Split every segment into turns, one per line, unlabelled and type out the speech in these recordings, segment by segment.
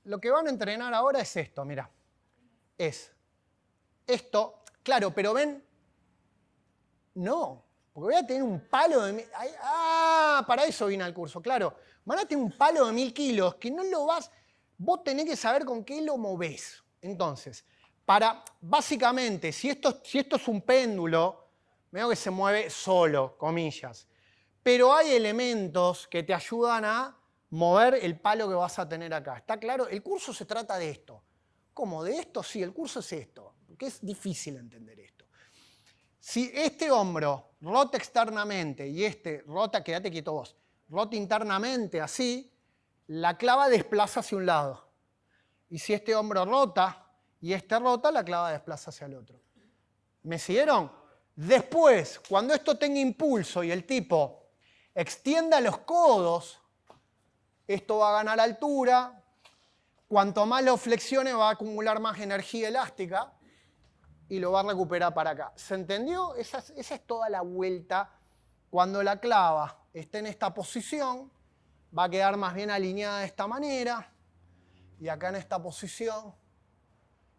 lo que van a entrenar ahora es esto, mira. Es esto, claro, pero ven, no, porque voy a tener un palo de... para eso vine al curso, claro. Van a tener un palo de 1000 kilos que no lo vas... Vos tenés que saber con qué lo movés. Entonces, básicamente, si esto es un péndulo, veo que se mueve solo, comillas. Pero hay elementos que te ayudan a mover el palo que vas a tener acá. ¿Está claro? El curso se trata de esto. ¿Cómo? ¿De esto? Sí, el curso es esto. Porque es difícil entender esto. Si este hombro rota externamente y este rota, quédate quieto vos, rota internamente así, la clava desplaza hacia un lado. Y si este hombro rota y este rota, la clava desplaza hacia el otro. ¿Me siguieron? Después, cuando esto tenga impulso y el tipo extienda los codos, esto va a ganar altura. Cuanto más lo flexione, va a acumular más energía elástica y lo va a recuperar para acá. ¿Se entendió? Esa es toda la vuelta. Cuando la clava esté en esta posición, va a quedar más bien alineada de esta manera. Y acá en esta posición,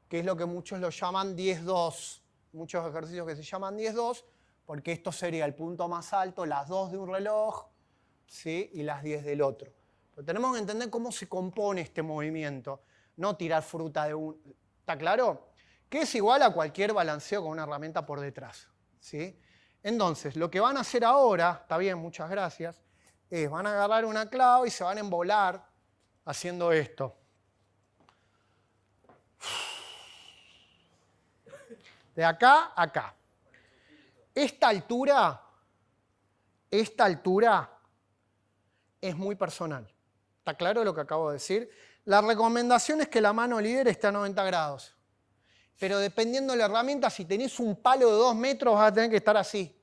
que es lo que muchos lo llaman 10-2. Muchos ejercicios que se llaman 10-2, porque esto sería el punto más alto, las 2 de un reloj, ¿sí? Y las 10 del otro. Pero tenemos que entender cómo se compone este movimiento, no tirar fruta de un... ¿Está claro? Que es igual a cualquier balanceo con una herramienta por detrás, ¿sí? Entonces, lo que van a hacer ahora, está bien, muchas gracias, es van a agarrar una clava y se van a embolar haciendo esto. De acá a acá. Esta altura es muy personal. ¿Está claro lo que acabo de decir? La recomendación es que la mano líder esté a 90 grados. Pero dependiendo de la herramienta, si tenés un palo de 2 metros vas a tener que estar así.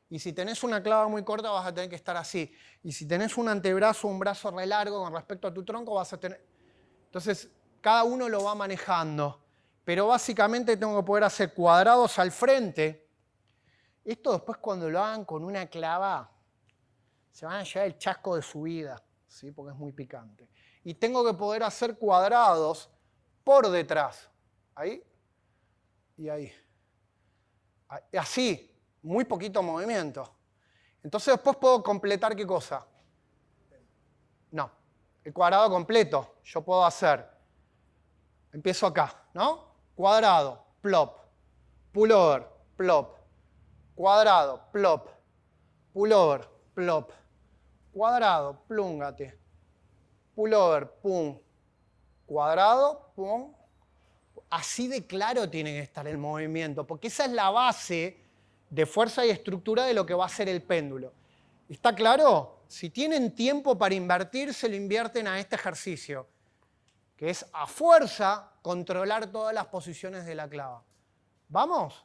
Y si tenés una clava muy corta vas a tener que estar así. Y si tenés un antebrazo o un brazo re largo con respecto a tu tronco vas a tener... Entonces, cada uno lo va manejando. Pero básicamente tengo que poder hacer cuadrados al frente. Esto después cuando lo hagan con una clava, se van a llevar el chasco de su vida, ¿sí? Porque es muy picante. Y tengo que poder hacer cuadrados por detrás. Ahí y ahí. Así, muy poquito movimiento. Entonces después puedo completar ¿qué cosa? No, el cuadrado completo. Yo puedo hacer, empiezo acá, ¿no? Cuadrado, plop, pullover, plop, cuadrado, plop, pullover, plop, cuadrado, plúngate, pullover, pum, cuadrado, pum. Así de claro tiene que estar el movimiento, porque esa es la base de fuerza y estructura de lo que va a ser el péndulo. ¿Está claro? Si tienen tiempo para invertir, se lo invierten a este ejercicio, que es a fuerza controlar todas las posiciones de la clava. ¿Vamos?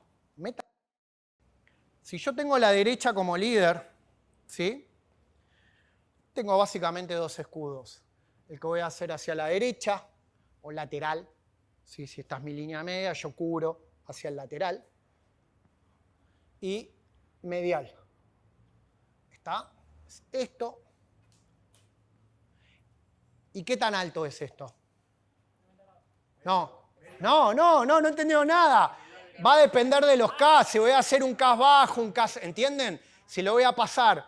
Si yo tengo la derecha como líder, ¿sí? Tengo básicamente 2 escudos. El que voy a hacer hacia la derecha o lateral. ¿Sí? Si esta es mi línea media, yo cubro hacia el lateral. Y medial. ¿Está? Esto. ¿Y qué tan alto es esto? No entendido nada. Va a depender de los K. Si voy a hacer un K bajo, un K... ¿Entienden? Si lo voy a pasar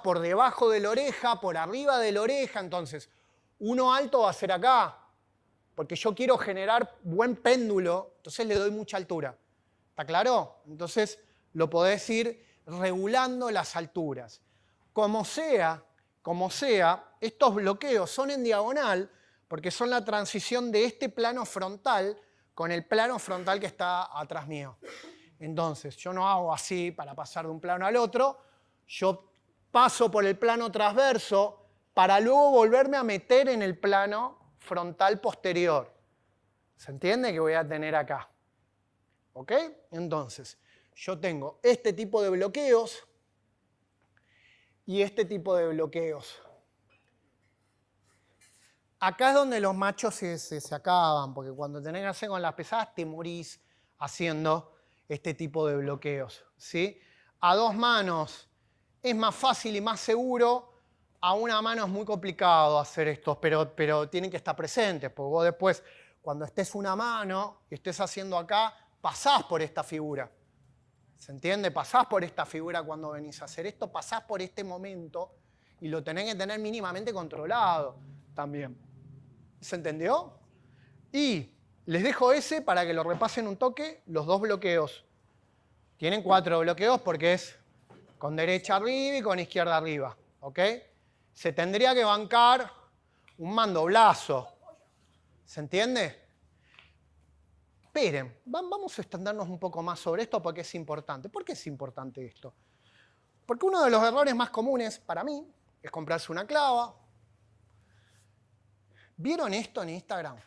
por debajo de la oreja, por arriba de la oreja, entonces uno alto va a ser acá. Porque yo quiero generar buen péndulo, entonces le doy mucha altura. ¿Está claro? Entonces lo podés ir regulando las alturas. Como sea, estos bloqueos son en diagonal porque son la transición de este plano frontal con el plano frontal que está atrás mío. Entonces, yo no hago así para pasar de un plano al otro, yo paso por el plano transverso para luego volverme a meter en el plano frontal posterior. ¿Se entiende que voy a tener acá? ¿Ok? Entonces, yo tengo este tipo de bloqueos y este tipo de bloqueos. Acá es donde los machos se acaban, porque cuando tenés que hacer con las pesadas te morís haciendo este tipo de bloqueos, ¿sí? A 2 manos es más fácil y más seguro. a una mano es muy complicado hacer esto, pero tienen que estar presentes, porque vos después, cuando estés una mano y estés haciendo acá, pasás por esta figura. ¿Se entiende? Pasás por esta figura cuando venís a hacer esto, pasás por este momento y lo tenés que tener mínimamente controlado también. ¿Se entendió? Y les dejo ese para que lo repasen un toque, los 2 bloqueos. Tienen 4 bloqueos porque es con derecha arriba y con izquierda arriba. ¿Ok? Se tendría que bancar un mandoblazo. ¿Se entiende? Esperen, vamos a extendernos un poco más sobre esto porque es importante. ¿Por qué es importante esto? Porque uno de los errores más comunes para mí es comprarse una clava. ¿Vieron esto en Instagram?